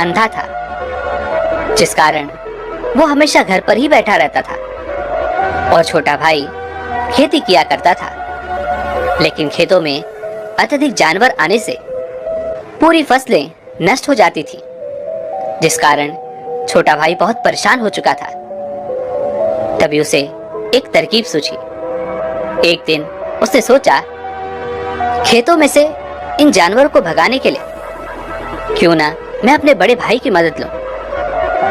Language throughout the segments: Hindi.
अंधा था, जिस कारण वो हमेशा घर पर ही बैठा रहता था और छोटा भाई खेती किया करता था। लेकिन खेतों में अत्यधिक जानवर आने से पूरी फसलें नष्ट हो जाती थी, जिस कारण छोटा भाई बहुत परेशान हो चुका था। तभी उसे एक तरकीब सूझी। एक दिन उसने सोचा, खेतों में से इन जानवरों को भगाने के लिए क्यों ना मैं अपने बड़े भाई की मदद लूं।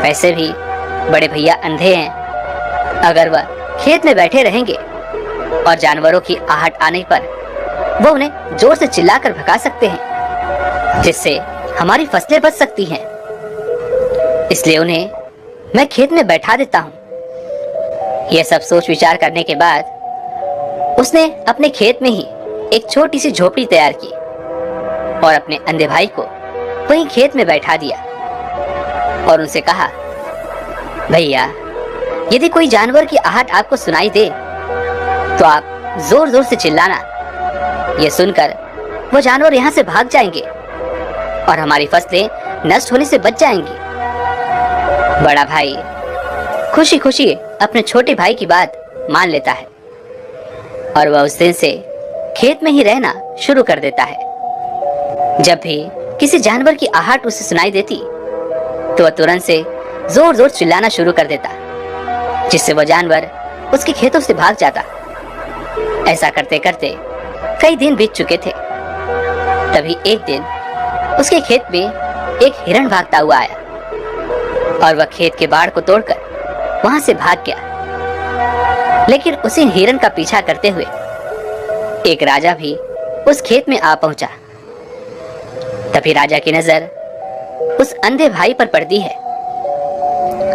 वैसे भी बड़े भैया अंधे हैं, अगर वह खेत में बैठे रहेंगे और जानवरों की आहट आने पर वो उन्हें जोर से चिल्लाकर भगा सकते हैं, जिससे हमारी फसलें बच सकती हैं। इसलिए उन्हें मैं खेत में बैठा देता हूँ। यह सब सोच विचार करने के बाद उसने अपने खेत में ही एक छोटी सी झोपड़ी तैयार की और अपने अंधे भाई को वहीं खेत में बैठा दिया और उनसे कहा, भैया, यदि कोई जानवर की आहट आपको सुनाई दे तो आप जोर जोर से चिल्लाना। यह सुनकर वो जानवर यहाँ से भाग जाएंगे और हमारी फसलें नष्ट होने से बच जाएंगी। बड़ा भाई खुशी खुशी अपने छोटे भाई की बात मान लेता है और वह उस दिन से खेत में ही रहना शुरू कर देता है। जब भी किसी जानवर की आहट उसे सुनाई देती तो वह तुरंत से जोर जोर चिल्लाना शुरू कर देता, जिससे वह जानवर उसके खेतों से भाग जाता। ऐसा करते करते कई दिन बीत चुके थे। तभी एक दिन उसके खेत में एक हिरण भागता हुआ आया और वह खेत के बाड़ को तोड़कर वहां से भाग गया। लेकिन उसी हिरण का पीछा करते हुए एक राजा भी उस खेत में आ पहुंचा। तभी राजा की नजर उस अंधे भाई पर पड़ती है।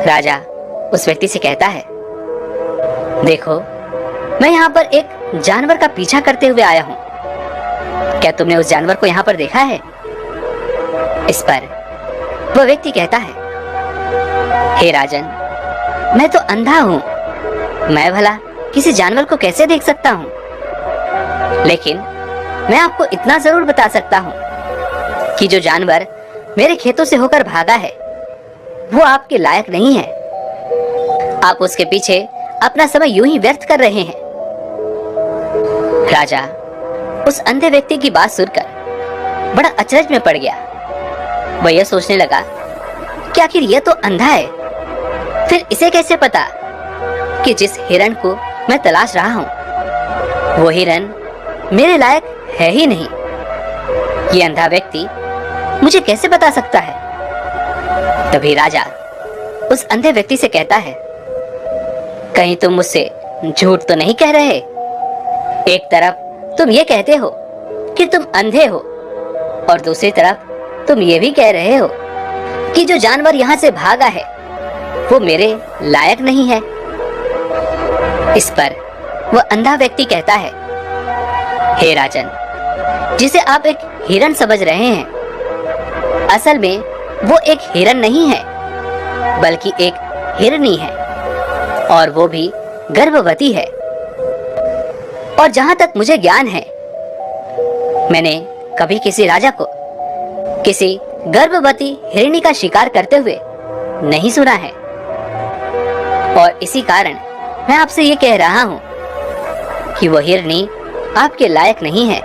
राजा उस व्यक्ति से कहता है, देखो, मैं यहाँ पर एक जानवर का पीछा करते हुए आया हूँ। क्या तुमने उस जानवर को यहाँ पर देखा है? इस पर वह व्यक्ति कहता है, हे राजन, मैं तो अंधा हूँ, मैं भला किसी जानवर को कैसे देख सकता हूँ? लेकिन मैं आपको इतना जरूर बता सकता हूँ कि जो जानवर मेरे खेतों से होकर भागा है वो आपके लायक नहीं है। आप उसके पीछे अपना समय यूं ही व्यर्थ कर रहे हैं। राजा उस अंधे व्यक्ति की बात सुनकर बड़ा अचरज में पड़ गया। वह यह सोचने लगा कि आखिर यह तो अंधा है, फिर इसे कैसे पता कि जिस हिरण को मैं तलाश रहा हूँ वो हिरण मेरे लायक है ही नहीं। ये अंधा व्यक्ति मुझे कैसे बता सकता है? तभी राजा उस अंधे व्यक्ति से कहता है, कहीं तुम मुझसे झूठ तो नहीं कह रहे? एक तरफ तुम ये कहते हो कि तुम अंधे हो और दूसरी तरफ तुम ये भी कह रहे हो कि जो जानवर यहाँ से भागा है वो मेरे लायक नहीं है। इस पर वह अंधा व्यक्ति कहता है, हे राजन, जिसे आप एक हिरण समझ रहे हैं, असल में वो एक हिरण नहीं है बल्कि एक हिरनी है और वो भी गर्भवती है। और जहां तक मुझे ज्ञान है, मैंने कभी किसी राजा को किसी गर्भवती हिरनी का शिकार करते हुए नहीं सुना है। और इसी कारण मैं आपसे ये कह रहा हूँ कि वो हिरनी आपके लायक नहीं है।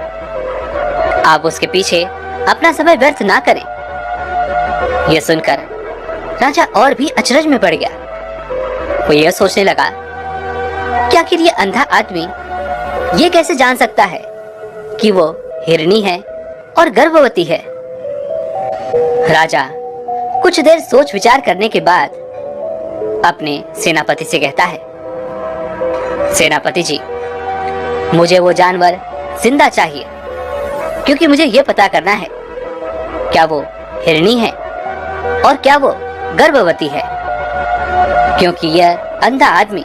आप उसके पीछे अपना समय व्यर्थ ना करें। यह सुनकर राजा और भी अचरज में पड़ गया। वो यह सोचने लगा कि आखिर ये अंधा आदमी ये कैसे जान सकता है कि वो हिरनी है और गर्भवती है। राजा कुछ देर सोच विचार करने के बाद अपने सेनापति से कहता है, सेनापति जी, मुझे वो जानवर जिंदा चाहिए, क्योंकि मुझे ये पता करना है क्या वो हिरनी है और क्या वो गर्भवती है। क्योंकि यह अंधा आदमी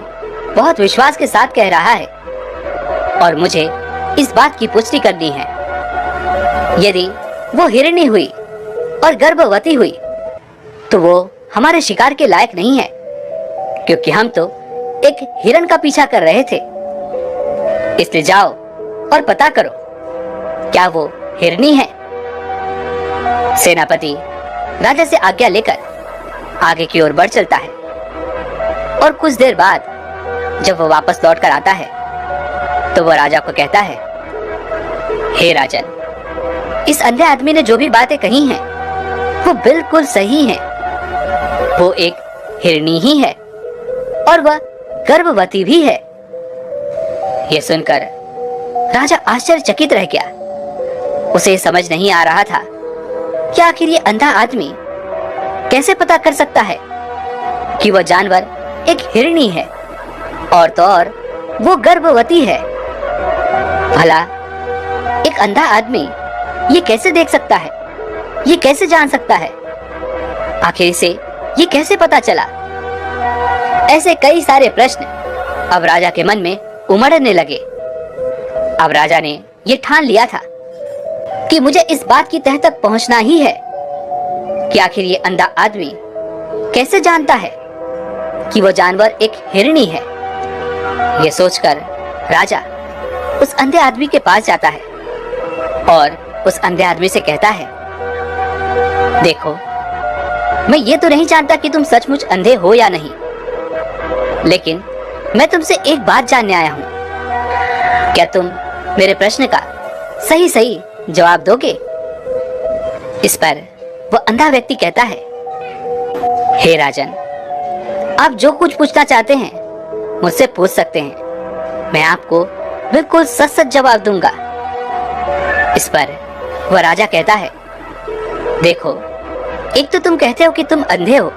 बहुत विश्वास के साथ कह रहा है और मुझे इस बात की पुष्टि करनी है। यदि वो हिरनी हुई और गर्भवती हुई तो वो हमारे शिकार के लायक नहीं है, क्योंकि हम तो एक हिरण का पीछा कर रहे थे। इसलिए जाओ और पता करो क्या वो हिरनी है। सेनापति राजा से आज्ञा लेकर आगे की ओर बढ़ चलता है। और कुछ देर बाद जब वो वापस लौट कर आता है तो वो राजा को कहता है, हे राजन, इस अंधे आदमी ने जो भी बातें कही हैं वो बिल्कुल सही हैं। वो एक हिरणी ही है और वह गर्भवती भी है। यह सुनकर राजा आश्चर्यचकित रह गया। उसे समझ नहीं आ रहा था कि आखिर ये अंधा आदमी कैसे पता कर सकता है कि वह जानवर एक हिरणी है और तो और वो गर्भवती है। भला एक अंधा आदमी ये कैसे देख सकता है, ये कैसे जान सकता है, आखिर इसे ये कैसे पता चला? ऐसे कई सारे प्रश्न अब राजा के मन में उमड़ने लगे। अब राजा ने ये ठान लिया था कि मुझे इस बात की तह तक पहुंचना ही है कि आखिर ये अंधा आदमी कैसे जानता है कि वो जानवर एक हिरणी है। ये सोचकर राजा उस अंधे आदमी के पास जाता है और उस अंधे आदमी से कहता है, देखो, मैं ये तो नहीं जानता कि तुम सचमुच अंधे हो या नहीं, लेकिन मैं तुमसे एक बात जानने आया हूँ। क्या तुम मेरे प्रश्न का सही सही जवाब दोगे? इस पर वह अंधा व्यक्ति कहता है, हे राजन, आप जो कुछ पूछना चाहते हैं मुझसे पूछ सकते हैं। मैं आपको बिल्कुल सच सच जवाब दूंगा। इस पर वह राजा कहता है, देखो, एक तो तुम कहते हो कि तुम अंधे हो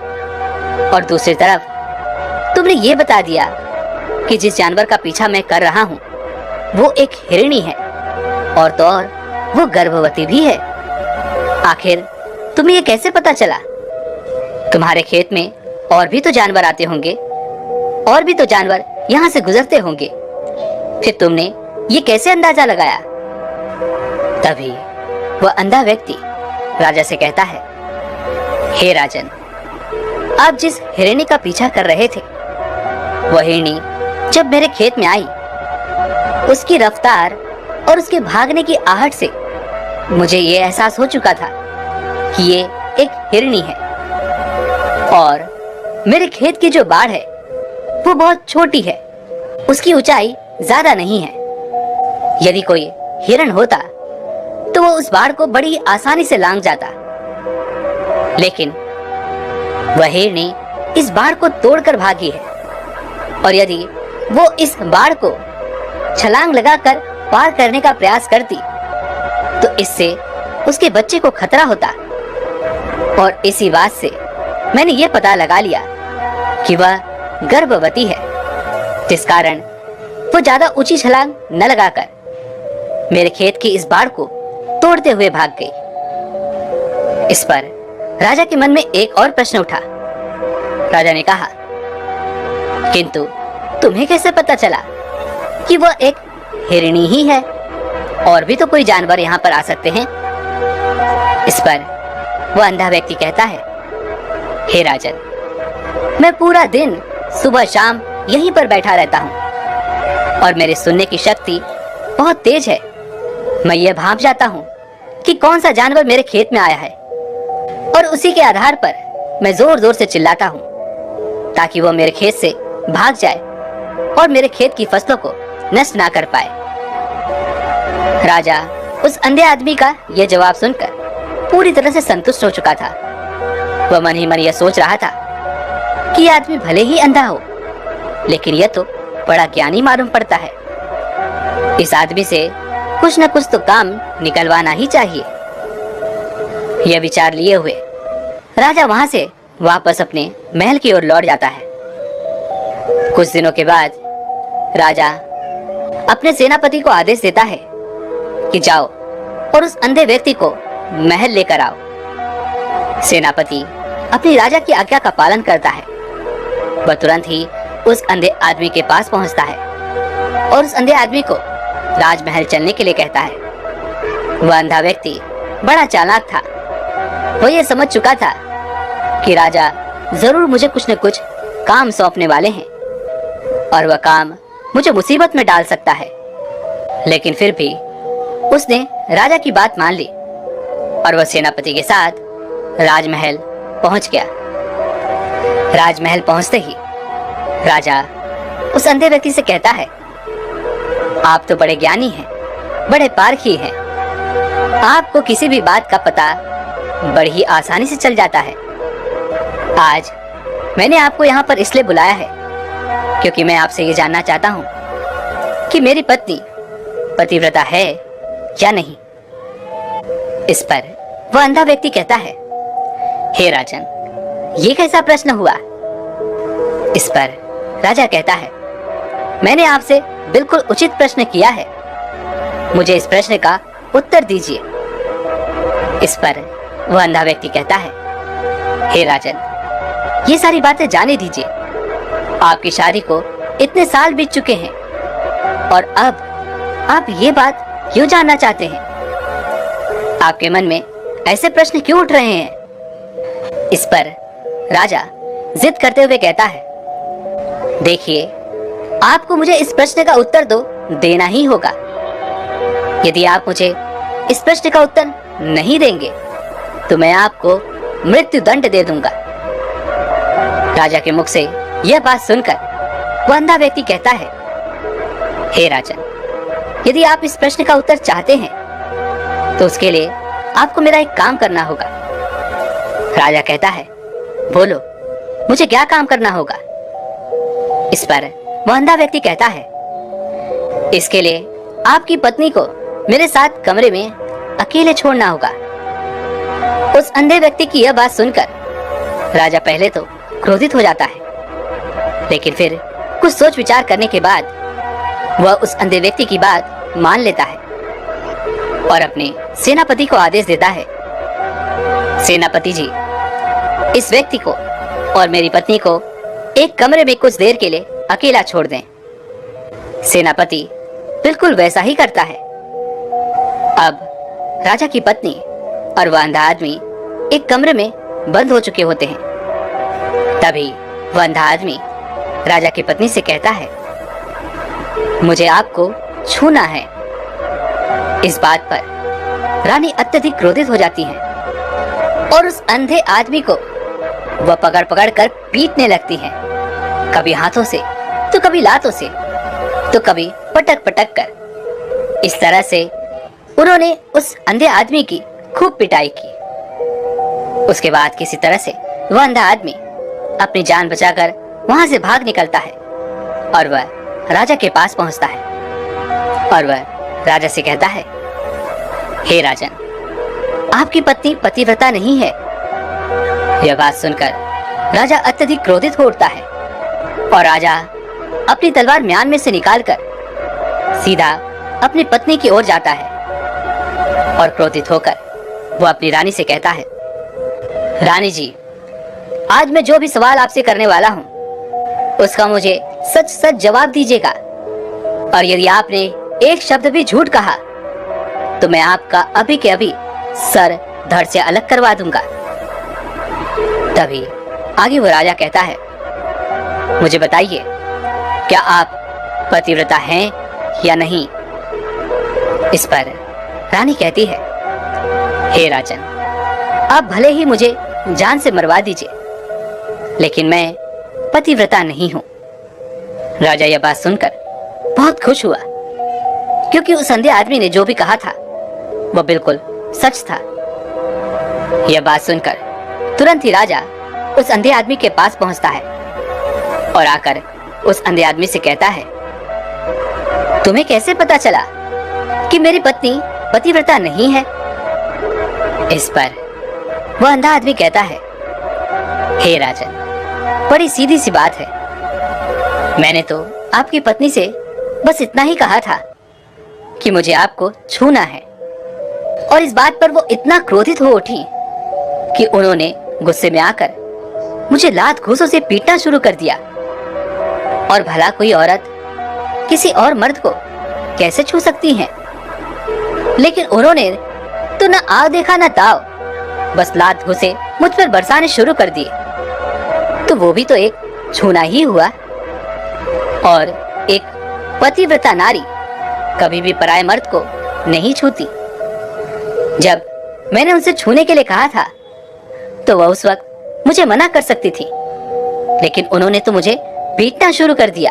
और दूसरी तरफ तुमने ये बता दिया कि जिस जानवर का पीछा मैं कर रहा हूँ वो एक हिरणी है और तो और वो गर्भवती भी है। आखिर तुम्हें ये कैसे पता चला? तुम्हारे खेत में और भी तो जानवर आते होंगे, और भी तो जानवर यहाँ से गुजरते होंगे, फिर तुमने ये कैसे अंदाजा लगाया? तभी वह अंधा व्यक्ति राजा से कहता है, हे राजन, आप जिस हिरणी का पीछा कर रहे थे वह हिरणी जब मेरे खेत में आई, उसकी रफ्तार और उसके भागने की आहट से मुझे ये एहसास हो चुका था कि ये एक हिरणी है और मेरे खेत की जो बाड़ है वो बहुत छोटी है, उसकी ऊंचाई ज्यादा नहीं है। यदि कोई हिरण होता तो वो उस बाड़ को बड़ी आसानी से लांघ जाता, लेकिन वह हिरनी इस बाड़ को तोड़कर भागी है और यदि वो इस बाड़ को छलांग लगाकर पार करने का प्रयास करती तो इससे उसके बच्चे को खतरा होता। और इसी बात से मैंने ये पता लगा लिया कि वह गर्भवती है, जिस कारण वो ज्यादा ऊंची छलांग न लगाकर मेरे खेत की इस बाड़ को तोड़ते हुए भाग गई। इस पर राजा के मन में एक और प्रश्न उठा। राजा ने कहा, किंतु तुम्हें कैसे पता चला कि वह एक हिरणी ही है? और भी तो कोई जानवर यहाँ पर आ सकते हैं। इस पर वह अंधा व्यक्ति कहता है, हे राजन, मैं पूरा दिन सुबह शाम यहीं पर बैठा रहता हूँ और मेरे सुनने की शक्ति बहुत तेज है। मैं ये भांप जाता हूँ कि कौन सा जानवर मेरे खेत में आया है और उसी के आधार पर मैं जोर जोर से चिल्लाता हूँ ताकि वो मेरे खेत से भाग जाए और मेरे खेत की फसलों को नष्ट ना कर पाए। राजा उस अंधे आदमी का यह जवाब सुनकर पूरी तरह से संतुष्ट हो चुका था। वह मन ही मन यह सोच रहा था कि यह आदमी भले ही अंधा हो, लेकिन यह तो बड़ा ज्ञानी मालूम पड़ता है। इस आदमी से कुछ न कुछ तो काम निकलवाना ही चाहिए। यह विचार लिए हुए राजा वहां से वापस अपने महल की ओर लौट जाता है। कुछ दिनों के बाद राजा अपने सेनापति को आदेश देता है कि जाओ और उस अंधे व्यक्ति को महल लेकर आओ। सेनापति अपनी राजा की आज्ञा का पालन करता है। वह तुरंत ही उस अंधे आदमी के पास पहुंचता है और उस अंधे आदमी को राजमहल चलने के लिए कहता है। वह अंधा व्यक्ति बड़ा चालाक था। वह यह समझ चुका था कि राजा जरूर मुझे कुछ न कुछ काम सौंपने वाले हैं और वह काम मुझे मुसीबत में डाल सकता है। लेकिन फिर भी उसने राजा की बात मान ली और वह सेनापति के साथ राजमहल पहुंच गया। राजमहल पहुंचते ही राजा उस अंधे व्यक्ति से कहता है, आप तो बड़े ज्ञानी हैं, बड़े पारखी हैं, आपको किसी भी बात का पता बड़ी ही आसानी से चल जाता है। आज मैंने आपको यहाँ पर इसलिए बुलाया है क्योंकि मैं आपसे ये जानना चाहता हूँ कि मेरी पत्नी पतिव्रता है या नहीं। इस पर वह अंधा व्यक्ति कहता है, हे राजन, ये कैसा प्रश्न हुआ? इस पर राजा कहता है, मैंने आपसे बिल्कुल उचित प्रश्न किया है, मुझे इस प्रश्न का उत्तर दीजिए। इस पर वह अंधा व्यक्ति कहता है, हे राजन, ये सारी बातें जाने दीजिए। आपकी शादी को इतने साल बीत चुके हैं और अब आप ये बात क्यों जानना चाहते हैं? आपके मन में ऐसे प्रश्न क्यों उठ रहे हैं? इस पर राजा जिद करते हुए कहता है, देखिए, आपको मुझे इस प्रश्न का उत्तर तो देना ही होगा। यदि आप मुझे इस प्रश्न का उत्तर नहीं देंगे तो मैं आपको मृत्यु दंड दे दूंगा। राजा के मुख से यह बात सुनकर वह अंधा व्यक्ति कहता है, हे राजन, यदि आप इस प्रश्न का उत्तर चाहते हैं तो उसके लिए आपको मेरा एक काम करना होगा। राजा कहता है, बोलो, मुझे क्या काम करना होगा? इस पर वह अंधा व्यक्ति कहता है, इसके लिए आपकी पत्नी को मेरे साथ कमरे में अकेले छोड़ना होगा। उस अंधे व्यक्ति की यह बात सुनकर राजा पहले तो क्रोधित हो जाता है, लेकिन फिर कुछ सोच विचार करने के बाद वह उस अंधे व्यक्ति की बात मान लेता है और अपने सेनापति को आदेश देता है, सेनापति जी, इस व्यक्ति को और मेरी पत्नी को एक कमरे में कुछ देर के लिए अकेला छोड़ दें। सेनापति बिल्कुल वैसा ही करता है। अब राजा की पत्नी और वह अंधा आदमी एक कमरे में बंद हो चुके होते हैं। तभी वह अंधा आदमी राजा की पत्नी से कहता है, मुझे आपको छूना है। इस बात पर रानी अत्यधिक क्रोधित हो जाती है और उस अंधे आदमी को वह पकड़ पकड़ कर पीटने लगती है, कभी हाथों से तो कभी लातों से तो कभी पटक पटक कर। इस तरह से उन्होंने उस अंधे आदमी की खूब पिटाई की। उसके बाद किसी तरह से वह अंधा आदमी अपनी जान बचाकर वहां से भाग निकलता है और वह राजा के पास पहुंचता है और वह राजा से कहता है, हे राजन, आपकी पत्नी पतिव्रता नहीं है। यह बात सुनकर राजा अत्यधिक क्रोधित हो उठता है और राजा अपनी तलवार म्यान में से निकालकर सीधा अपनी पत्नी की ओर जाता है और क्रोधित होकर वह अपनी रानी से कहता है, रानी जी, आज मैं जो भी सवाल आपसे करने वाला हूँ उसका मुझे सच सच जवाब दीजिएगा, और यदि आपने एक शब्द भी झूठ कहा तो मैं आपका अभी के अभी सर धड़ से अलग करवा दूंगा। तभी आगे वो राजा कहता है, मुझे बताइए, क्या आप पतिव्रता हैं या नहीं? इस पर रानी कहती है, हे राजन, आप भले ही मुझे जान से मरवा दीजिए, लेकिन मैं पतिव्रता नहीं हूं। राजा यह बात सुनकर बहुत खुश हुआ, क्योंकि उस अंधे आदमी ने जो भी कहा था वह बिल्कुल सच था। यह बात सुनकर तुरंत ही राजा उस अंधे आदमी के पास पहुंचता है और आकर उस अंधे आदमी से कहता है, तुम्हें कैसे पता चला कि मेरी पत्नी पतिव्रता नहीं है? इस पर वह अंधा आदमी कहता है, हे राजन, बड़ी सीधी सी बात है। मैंने तो आपकी पत्नी से बस इतना ही कहा था कि मुझे आपको छूना है, और इस बात पर वो इतना क्रोधित हो उठी कि उन्होंने गुस्से में आकर मुझे लात घूंसों से पीटना शुरू कर दिया। और भला कोई औरत किसी और मर्द को कैसे छू सकती है? लेकिन उन्होंने तो न आग देखा न ताव, बस लात घूंसे मुझ पर बरसाने शुरू कर दिए। तो वो भी तो एक छूना ही हुआ। और एक पतिव्रता नारी कभी भी पराये मर्द को नहीं छूती। जब मैंने उनसे छूने के लिए कहा था तो वह उस वक्त मुझे मना कर सकती थी, लेकिन उन्होंने तो मुझे पीटना शुरू कर दिया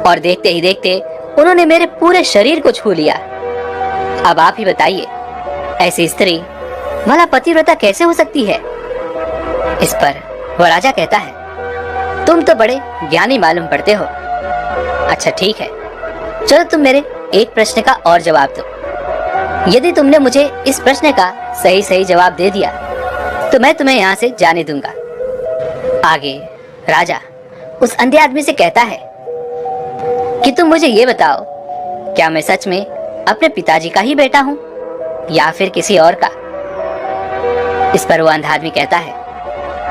और देखते ही देखते उन्होंने मेरे पूरे शरीर को छू लिया। अब आप ही बताइए, ऐसी स्त्री भला पतिव्रता कैसे हो सकती है? इस पर वह राजा कहता है, तुम तो बड़े ज्ञानी मालूम पड़ते हो। अच्छा ठीक है, चलो तुम मेरे एक प्रश्न का और जवाब दो। यदि तुमने मुझे इस प्रश्न का सही सही जवाब दे दिया तो मैं तुम्हें यहाँ से जाने दूंगा। आगे राजा उस अंधे आदमी से कहता है कि तुम मुझे ये बताओ, क्या मैं सच में अपने पिताजी का ही बेटा हूँ या फिर किसी और का? इस पर वो अंधा आदमी कहता है,